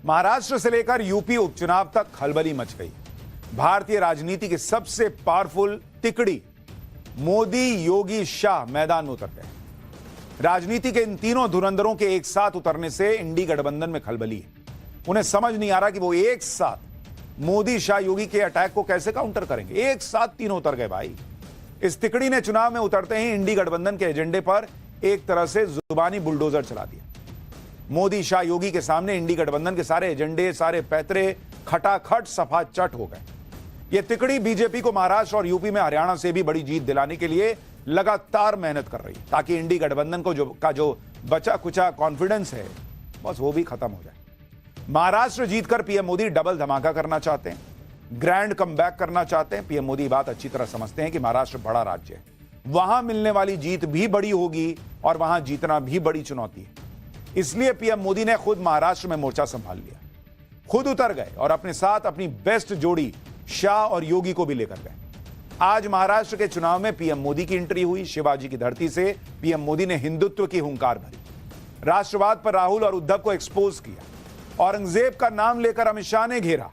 महाराष्ट्र से लेकर यूपी उपचुनाव तक खलबली मच गई। भारतीय राजनीति की सबसे पावरफुल तिकड़ी मोदी, योगी, शाह मैदान में उतर गए। राजनीति के इन तीनों धुरंधरों के एक साथ उतरने से इंडी गठबंधन में खलबली है। उन्हें समझ नहीं आ रहा कि वो एक साथ मोदी, शाह, योगी के अटैक को कैसे काउंटर करेंगे। एक साथ तीनों उतर गए भाई। इस तिकड़ी ने चुनाव में उतरते ही इंडी गठबंधन के एजेंडे पर एक तरह से जुबानी बुलडोजर चला दिया। मोदी, शाह, योगी के सामने इंडी गठबंधन के सारे एजेंडे, सारे पैतरे खटाखट सफा चट हो गए। यह तिकड़ी बीजेपी को महाराष्ट्र और यूपी में हरियाणा से भी बड़ी जीत दिलाने के लिए लगातार मेहनत कर रही है, ताकि इंडी गठबंधन को जो बचा कुचा कॉन्फिडेंस है बस वो भी खत्म हो जाए। महाराष्ट्र जीतकर पीएम मोदी डबल धमाका करना चाहते हैं, ग्रैंड कमबैक करना चाहते हैं। पीएम मोदी बात अच्छी तरह समझते हैं कि महाराष्ट्र बड़ा राज्य है, वहां मिलने वाली जीत भी बड़ी होगी और वहां जीतना भी बड़ी चुनौती है। इसलिए पीएम मोदी ने खुद महाराष्ट्र में मोर्चा संभाल लिया, खुद उतर गए और अपने साथ अपनी बेस्ट जोड़ी शाह और योगी को भी लेकर गए। आज महाराष्ट्र के चुनाव में पीएम मोदी की एंट्री हुई। शिवाजी की धरती से पीएम मोदी ने हिंदुत्व की हुंकार भरी, राष्ट्रवाद पर राहुल और उद्धव को एक्सपोज किया, औरंगजेब का नाम लेकर अमित शाह ने घेरा,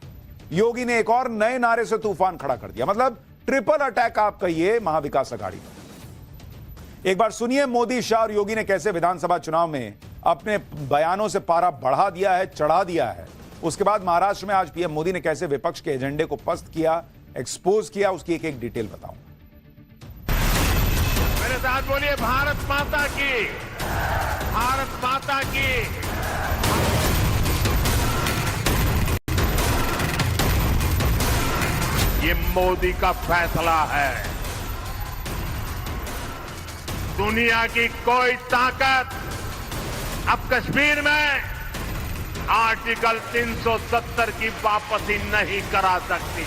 योगी ने एक और नए नारे से तूफान खड़ा कर दिया। मतलब ट्रिपल अटैक आप कहिए महाविकास आघाड़ी पर। एक बार सुनिए मोदी, शाह और योगी ने कैसे विधानसभा चुनाव में अपने बयानों से पारा बढ़ा दिया है, चढ़ा दिया है। उसके बाद महाराष्ट्र में आज पीएम मोदी ने कैसे विपक्ष के एजेंडे को पस्त किया, एक्सपोज किया, उसकी एक एक डिटेल बताऊं। मेरे साथ बोलिए भारत माता की, भारत माता की। ये मोदी का फैसला है। दुनिया की कोई ताकत अब कश्मीर में आर्टिकल 370 की वापसी नहीं करा सकती।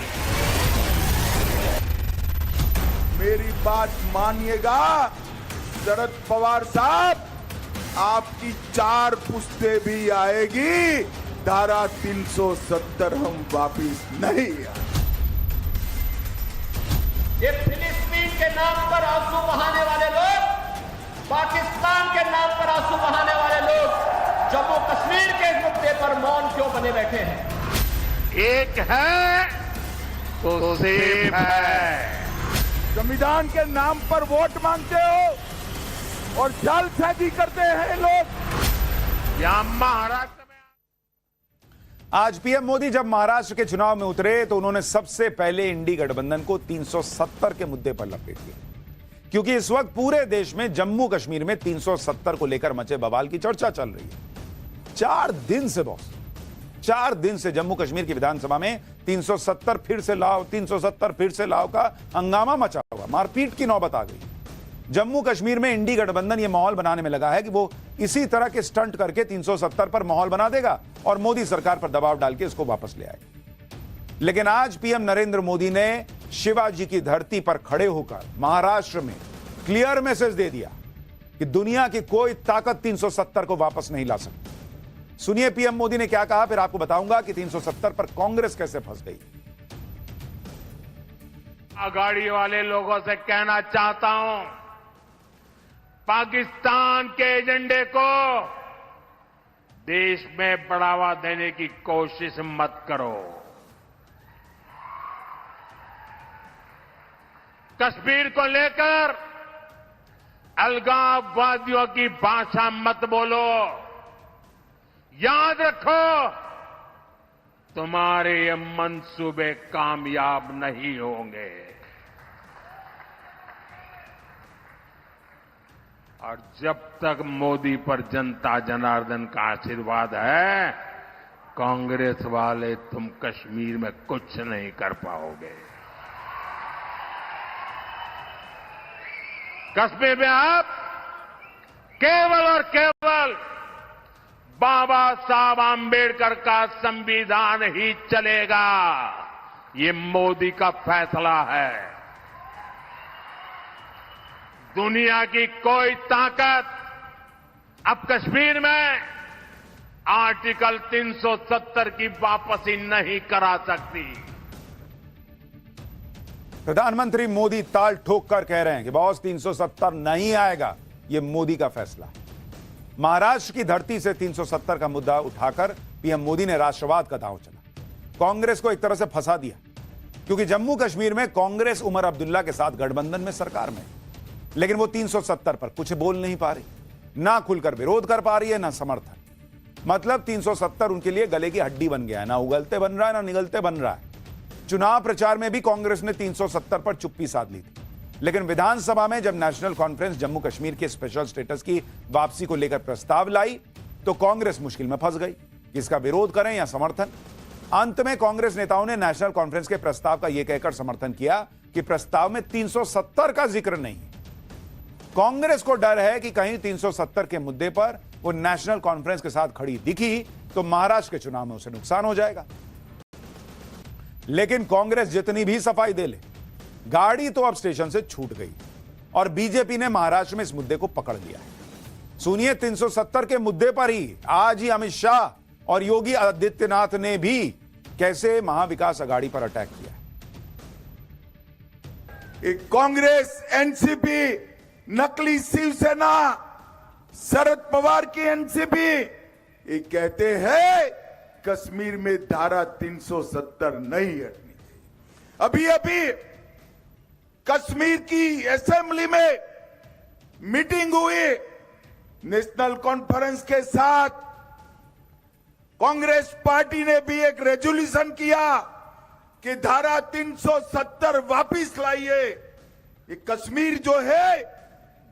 मेरी बात मानिएगा शरद पवार साहब, आपकी 4 पुश्तें भी आएगी, धारा 370 हम वापिस नहीं आए। ये फिलिस्तीन के नाम पर आंसू बहाने वाले लोग, पाकिस्तान के नाम पर आंसू बहाने वाले लोग जम्मू कश्मीर के मुद्दे पर मौन क्यों बने बैठे हैं? एक है तो सेफ है। संविधान के नाम पर वोट मांगते हो और जालसाजी करते हैं लोग। यहां महाराष्ट्र में आज पीएम मोदी जब महाराष्ट्र के चुनाव में उतरे तो उन्होंने सबसे पहले इंडी गठबंधन को 370 के मुद्दे पर लपेट दिया, क्योंकि इस वक्त पूरे देश में जम्मू कश्मीर में 370 को लेकर मचे बवाल की चर्चा चल रही है। 4 दिन से बॉस, 4 दिन से जम्मू कश्मीर की विधानसभा में 370 फिर से लाओ, 370 फिर से लाओ का हंगामा मचा हुआ, मारपीट की नौबत आ गई। जम्मू कश्मीर में इंडी गठबंधन यह माहौल बनाने में लगा है कि वो इसी तरह के स्टंट करके 370 पर माहौल बना देगा और मोदी सरकार पर दबाव डाल के इसको वापस ले आएगा। लेकिन आज पीएम नरेंद्र मोदी ने शिवाजी की धरती पर खड़े होकर महाराष्ट्र में क्लियर मैसेज दे दिया कि दुनिया की कोई ताकत 370 को वापस नहीं ला सकती। सुनिए पीएम मोदी ने क्या कहा, फिर आपको बताऊंगा कि 370 पर कांग्रेस कैसे फंस गई। आघाड़ी वाले लोगों से कहना चाहता हूं, पाकिस्तान के एजेंडे को देश में बढ़ावा देने की कोशिश मत करो। कश्मीर को लेकर अलगाववादियों की भाषा मत बोलो। याद रखो, तुम्हारे ये मंसूबे कामयाब नहीं होंगे। और जब तक मोदी पर जनता जनार्दन का आशीर्वाद है, कांग्रेस वाले तुम कश्मीर में कुछ नहीं कर पाओगे। कश्मीर में आप केवल और केवल बाबा साहब आंबेडकर का संविधान ही चलेगा। ये मोदी का फैसला है। दुनिया की कोई ताकत अब कश्मीर में आर्टिकल 370 की वापसी नहीं करा सकती। प्रधानमंत्री मोदी ताल ठोक कर कह रहे हैं कि बॉस 370 नहीं आएगा, यह मोदी का फैसला। महाराष्ट्र की धरती से 370 का मुद्दा उठाकर पीएम मोदी ने राष्ट्रवाद का दांव चला, कांग्रेस को एक तरह से फंसा दिया, क्योंकि जम्मू कश्मीर में कांग्रेस उमर अब्दुल्ला के साथ गठबंधन में सरकार में, लेकिन वो 370 पर कुछ बोल नहीं पा रही, ना खुलकर विरोध कर पा रही है, ना समर्थन। मतलब 370 उनके लिए गले की हड्डी बन गया है, ना उगलते बन रहा है, ना निगलते बन रहा है। चुनाव प्रचार में भी कांग्रेस ने 370 पर चुप्पी साध ली थी, लेकिन विधानसभा में जब नेशनल कॉन्फ्रेंस जम्मू कश्मीर के स्पेशल स्टेटस की वापसी को लेकर प्रस्ताव लाई तो कांग्रेस मुश्किल में फंस गई कि इसका विरोध करें या समर्थन। अंत में कांग्रेस नेताओं ने नेशनल कॉन्फ्रेंस के प्रस्ताव का यह कहकर समर्थन किया कि प्रस्ताव में 370 का जिक्र नहीं है। कांग्रेस को डर है कि कहीं 370 के मुद्दे पर वो नेशनल कॉन्फ्रेंस के साथ खड़ी दिखी तो महाराष्ट्र के चुनाव में उसे नुकसान हो जाएगा। लेकिन कांग्रेस जितनी भी सफाई दे ले, गाड़ी तो अब स्टेशन से छूट गई और बीजेपी ने महाराष्ट्र में इस मुद्दे को पकड़ लिया है। सुनिए, 370 के मुद्दे पर ही आज ही अमित शाह और योगी आदित्यनाथ ने भी कैसे महाविकास अघाड़ी पर अटैक किया है। कांग्रेस, एनसीपी, नकली शिवसेना, शरद पवार की एनसीपी, ये कहते हैं कश्मीर में धारा 370 नहीं हटनी चाहिए। अभी अभी कश्मीर की असेंबली में मीटिंग हुई, नेशनल कॉन्फ्रेंस के साथ कांग्रेस पार्टी ने भी एक रेजोल्यूशन किया कि धारा 370 वापिस लाइए। ये कश्मीर जो है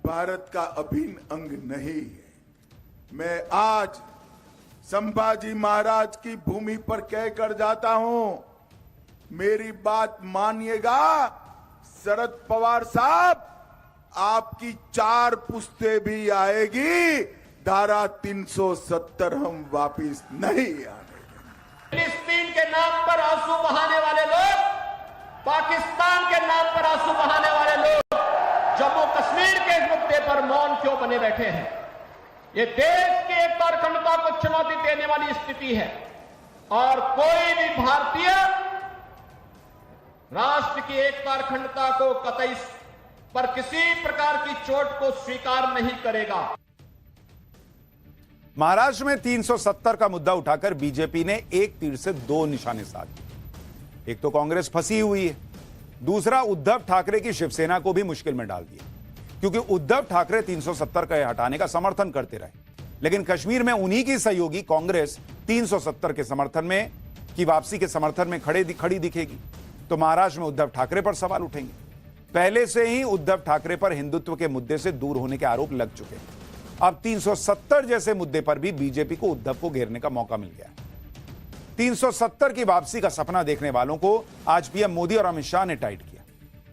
भारत का अभिन्न अंग नहीं है। मैं आज संभाजी महाराज की भूमि पर कहकर जाता हूं, मेरी बात मानिएगा शरद पवार साहब, आपकी 4 पुश्ते भी आएगी, धारा 370 हम वापिस नहीं आने। फिलिस्तीन के नाम पर आंसू बहाने वाले लोग, पाकिस्तान के नाम पर आंसू बहाने वाले लोग जम्मू कश्मीर के इस मुद्दे पर मौन क्यों बने बैठे हैं? ये देश की एकता और अखंडता को चुनौती देने वाली स्थिति है और कोई भी भारतीय राष्ट्र की एकता और अखंडता को कतई पर किसी प्रकार की चोट को स्वीकार नहीं करेगा। महाराष्ट्र में 370 का मुद्दा उठाकर बीजेपी ने एक तीर से 2 निशाने साधे। एक तो कांग्रेस फंसी हुई है, दूसरा उद्धव ठाकरे की शिवसेना को भी मुश्किल में डाल दिया, क्योंकि उद्धव ठाकरे 370 का हटाने का समर्थन करते रहे, लेकिन कश्मीर में उन्हीं की सहयोगी कांग्रेस 370 के समर्थन में की वापसी के समर्थन में खड़ी दिखेगी, तो महाराष्ट्र में उद्धव ठाकरे पर सवाल उठेंगे। पहले से ही उद्धव ठाकरे पर हिंदुत्व के मुद्दे से दूर होने के आरोप लग चुके हैं। अब 370 जैसे मुद्दे पर भी बीजेपी को उद्धव को घेरने का मौका मिल गया है। 370 की वापसी का सपना देखने वालों को आज पीएम मोदी और अमित शाह ने टाइट किया।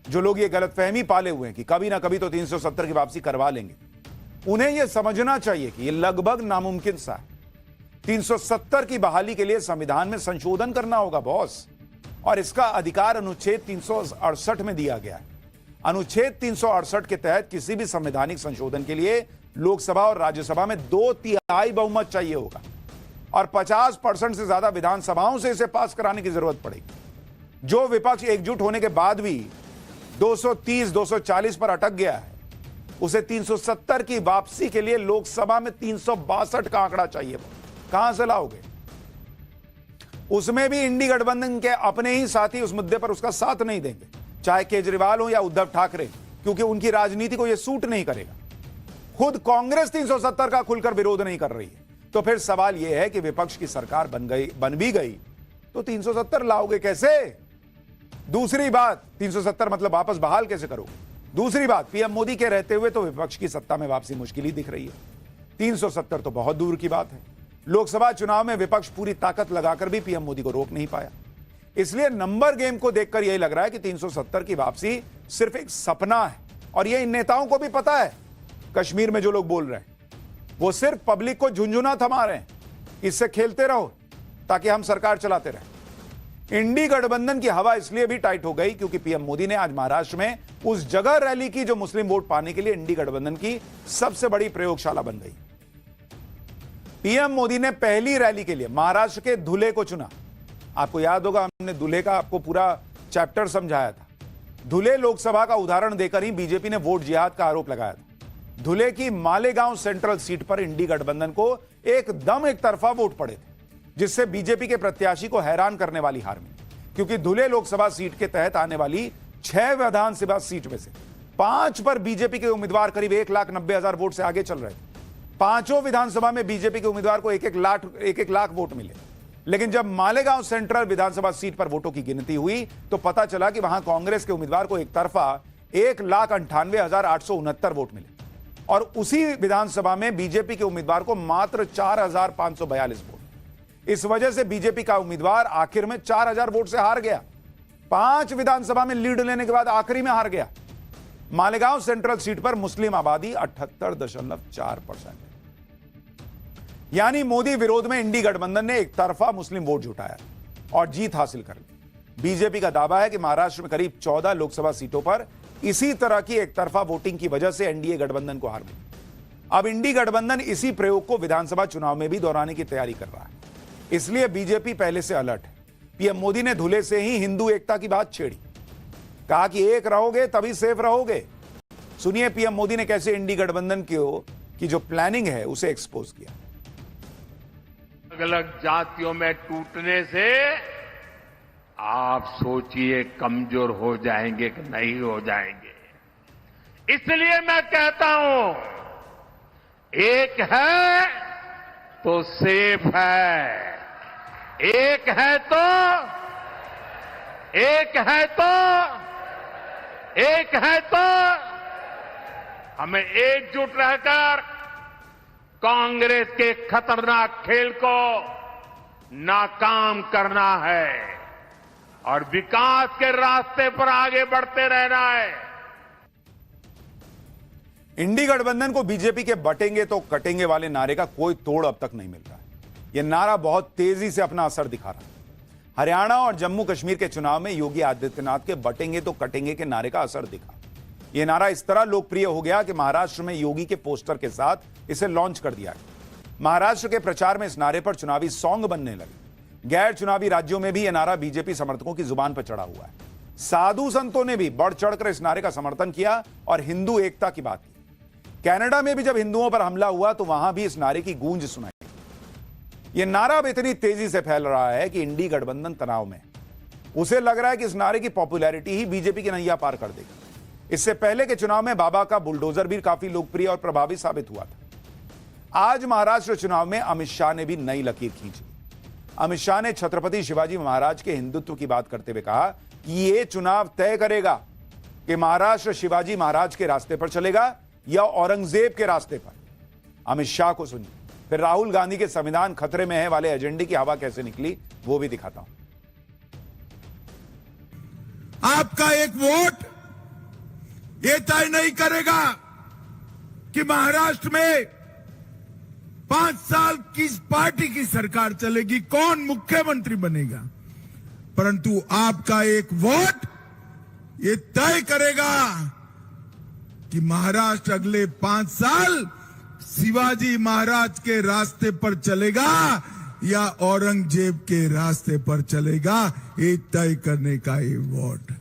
जो लोग ये गलतफहमी पाले हुए हैं कि कभी ना कभी तो 370 की वापसी करवा लेंगे, उन्हें यह समझना चाहिए कि यह लगभग नामुमकिन सा है। 370 की बहाली के लिए संविधान में संशोधन करना होगा बॉस, और इसका अधिकार अनुच्छेद 368 में दिया गया है। अनुच्छेद 368 के तहत किसी भी संवैधानिक संशोधन के लिए लोकसभा और राज्यसभा में 2/3 बहुमत चाहिए होगा और 50% से ज्यादा विधानसभाओं से इसे पास कराने की जरूरत पड़ेगी। जो विपक्ष एकजुट होने के बाद भी 230-240 पर अटक गया है, उसे 370 की वापसी के लिए लोकसभा में 362 का आंकड़ा चाहिए। कहां से लाओगे? उसमें भी इंडी गठबंधन के अपने ही साथी उस मुद्दे पर उसका साथ नहीं देंगे, चाहे केजरीवाल हो या उद्धव ठाकरे, क्योंकि उनकी राजनीति को यह सूट नहीं करेगा। खुद कांग्रेस 370 का खुलकर विरोध नहीं कर रही है, तो फिर सवाल यह है कि विपक्ष की सरकार बन भी गई तो 370 लाओगे कैसे? दूसरी बात, 370 मतलब वापस बहाल कैसे करोगे? दूसरी बात, पीएम मोदी के रहते हुए तो विपक्ष की सत्ता में वापसी मुश्किल ही दिख रही है। 370 तो बहुत दूर की बात है। लोकसभा चुनाव में विपक्ष पूरी ताकत लगाकर भी पीएम मोदी को रोक नहीं पाया। इसलिए नंबर गेम को देखकर यही लग रहा है कि 370 की वापसी सिर्फ एक सपना है, और यह इन नेताओं को भी पता है। कश्मीर में जो लोग बोल रहे हैं वो सिर्फ पब्लिक को झुंझुना थमा रहे हैं, इससे खेलते रहो ताकि हम सरकार चलाते रहें। इंडी गठबंधन की हवा इसलिए भी टाइट हो गई क्योंकि पीएम मोदी ने आज महाराष्ट्र में उस जगह रैली की जो मुस्लिम वोट पाने के लिए इंडी गठबंधन की सबसे बड़ी प्रयोगशाला बन गई। पीएम मोदी ने पहली रैली के लिए महाराष्ट्र के धुले को चुना। आपको याद होगा, हमने धुले का आपको पूरा चैप्टर समझाया था। धुले लोकसभा का उदाहरण देकर ही बीजेपी ने वोट जिहाद का आरोप लगाया था। धुले की मालेगांव सेंट्रल सीट पर इंडी गठबंधन को एकदम एक तरफा वोट पड़े थे। जिससे बीजेपी के प्रत्याशी को हैरान करने वाली हार मिली, क्योंकि धुले लोकसभा सीट के तहत आने वाली 6 विधानसभा सीट में से 5 पर बीजेपी के उम्मीदवार करीब 1,90,000 वोट से आगे चल रहे थे। पांचों विधानसभा में बीजेपी के उम्मीदवार को एक एक लाख वोट मिले। लेकिन जब मालेगांव सेंट्रल विधानसभा सीट पर वोटों की गिनती हुई तो पता चला कि वहां कांग्रेस के उम्मीदवार को एक तरफा 1,98,869 वोट मिले और उसी विधानसभा में बीजेपी के उम्मीदवार को मात्र 4,542 वोट। इस वजह से बीजेपी का उम्मीदवार आखिर में 4,000 वोट से हार गया। 5 विधानसभा में लीड लेने के बाद आखिरी में हार गया। मालेगांव सेंट्रल सीट पर मुस्लिम आबादी 78.4%। यानी मोदी विरोध में इंडी गठबंधन ने एक तरफा मुस्लिम वोट जुटाया और जीत हासिल कर ली। बीजेपी का दावा है कि महाराष्ट्र में करीब 14 लोकसभा सीटों पर इसी तरह की एक तरफा वोटिंग की वजह से एनडीए गठबंधन को हार मिली। अब इंडी गठबंधन इसी प्रयोग को विधानसभा चुनाव में भी दोहराने की तैयारी कर रहा है, इसलिए बीजेपी पहले से अलर्ट है। पीएम मोदी ने धुले से ही हिंदू एकता की बात छेड़ी, कहा कि एक रहोगे तभी सेफ रहोगे। सुनिए पीएम मोदी ने कैसे इंडी गठबंधन की जो प्लानिंग है उसे एक्सपोज किया। अलग अलग जातियों में टूटने से आप सोचिए कमजोर हो जाएंगे कि नहीं हो जाएंगे। इसलिए मैं कहता हूं एक है तो सेफ है, एक है तो हमें एकजुट रहकर कांग्रेस के खतरनाक खेल को नाकाम करना है और विकास के रास्ते पर आगे बढ़ते रहना है। इंडी गठबंधन को बीजेपी के बटेंगे तो कटेंगे वाले नारे का कोई तोड़ अब तक नहीं मिल रहा है। यह नारा बहुत तेजी से अपना असर दिखा रहा है। हरियाणा और जम्मू कश्मीर के चुनाव में योगी आदित्यनाथ के बटेंगे तो कटेंगे के नारे का असर दिखा। यह नारा इस तरह लोकप्रिय हो गया कि महाराष्ट्र में योगी के पोस्टर के साथ इसे लॉन्च कर दिया गया। महाराष्ट्र के प्रचार में इस नारे पर चुनावी सॉन्ग बनने लगे। गैर चुनावी राज्यों में भी यह नारा बीजेपी समर्थकों की जुबान पर चढ़ा हुआ है। साधु संतों ने भी बढ़ चढ़कर इस नारे का समर्थन किया और हिंदू एकता की बात की। कनाडा में भी जब हिंदुओं पर हमला हुआ तो वहां भी इस नारे की गूंज सुनाई। यह नारा अब इतनी तेजी से फैल रहा है कि इंडी गठबंधन तनाव में। उसे लग रहा है कि इस नारे की पॉपुलैरिटी ही बीजेपी की नैया पार कर देगी। इससे पहले के चुनाव में बाबा का बुलडोजर भी काफी लोकप्रिय और प्रभावी साबित हुआ था। आज महाराष्ट्र चुनाव में अमित शाह ने भी नई लकीर खींची। अमित शाह ने छत्रपति शिवाजी महाराज के हिंदुत्व की बात करते हुए कहा कि यह चुनाव तय करेगा कि महाराष्ट्र शिवाजी महाराज के रास्ते पर चलेगा या औरंगजेब के रास्ते पर। अमित शाह को सुनिए, फिर राहुल गांधी के संविधान खतरे में है वाले एजेंडे की हवा कैसे निकली वो भी दिखाता हूं। आपका एक वोट ये तय नहीं करेगा कि महाराष्ट्र में 5 साल किस पार्टी की सरकार चलेगी, कौन मुख्यमंत्री बनेगा, परंतु आपका एक वोट ये तय करेगा कि महाराष्ट्र अगले 5 साल शिवाजी महाराज के रास्ते पर चलेगा या औरंगजेब के रास्ते पर चलेगा। ये तय करने का ये वोट।